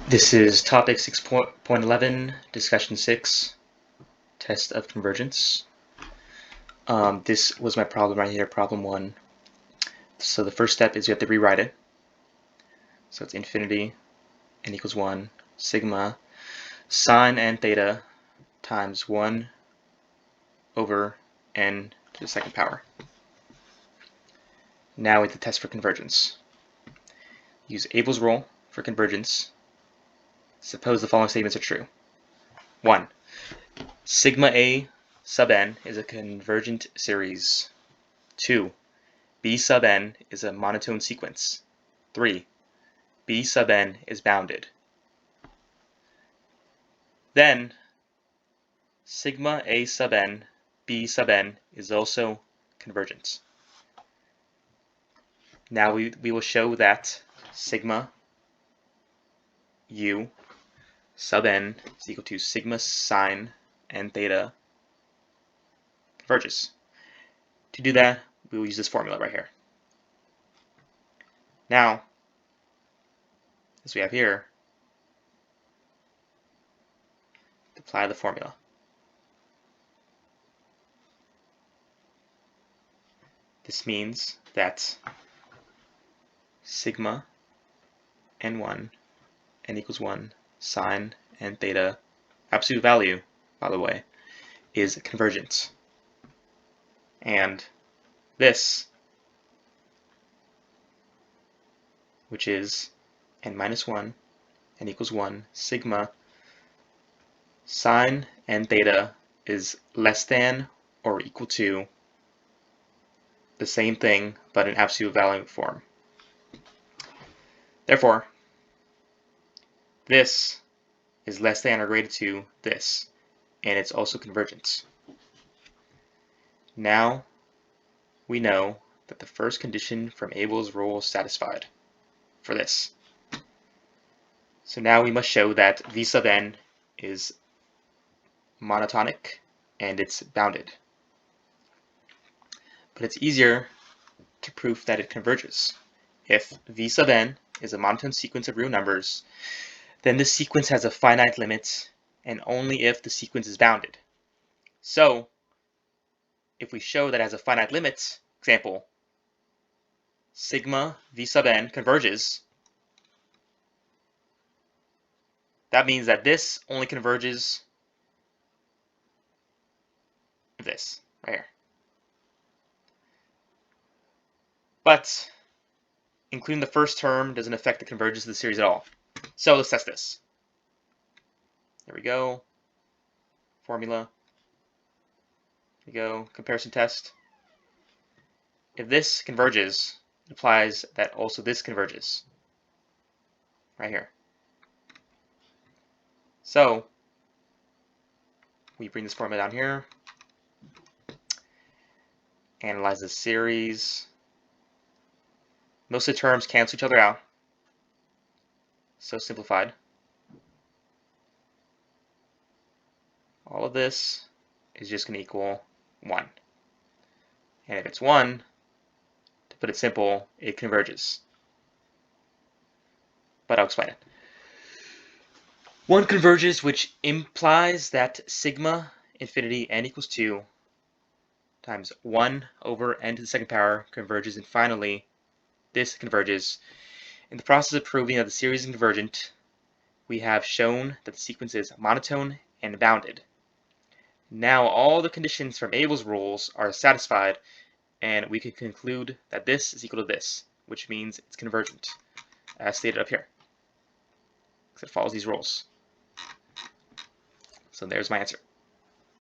This is topic 6.11, discussion 6, test of convergence. This was my problem right here, problem 1. So the first step is you have to rewrite it. So it's infinity n equals 1, sigma sine n theta times 1 over n to the second power. Now we have to test for convergence. Use Abel's rule for convergence. Suppose the following statements are true. 1. Sigma A sub n is a convergent series. 2. B sub n is a monotone sequence. 3. B sub n is bounded. Then, sigma A sub n, B sub n is also convergent. Now we will show that sigma u sub n is equal to sigma sine n theta converges. To do that, we will use this formula right here. Now, as we have here, apply the formula. This means that sigma n1 n equals 1 sine n theta, absolute value, by the way, is convergent. And this, which is n minus 1 n equals 1 sigma sine n theta, is less than or equal to the same thing but in absolute value form. Therefore, this is less than or greater to this, and it's also convergent. Now we know that the first condition from Abel's rule is satisfied for this. So now we must show that V sub n is monotonic and it's bounded. But it's easier to prove that it converges. If V sub n is a monotone sequence of real numbers, then this sequence has a finite limit, and only if the sequence is bounded. So, if we show that it has a finite limit, example, sigma V sub n converges, that means that this only converges with this, right here. But including the first term doesn't affect the convergence of the series at all. So let's test this. There we go. Formula. There we go. Comparison test. If this converges, it implies that also this converges. Right here. So we bring this formula down here. Analyze the series. Most of the terms cancel each other out. So simplified. All of this is just going to equal 1. And if it's 1, to put it simple, it converges. But I'll explain it. 1 converges, which implies that sigma infinity n equals 2 times 1 over n to the second power converges, and finally this converges. In the process of proving that the series is convergent, we have shown that the sequence is monotone and bounded. Now all the conditions from Abel's rules are satisfied, and we can conclude that this is equal to this, which means it's convergent, as stated up here, because it follows these rules. So there's my answer.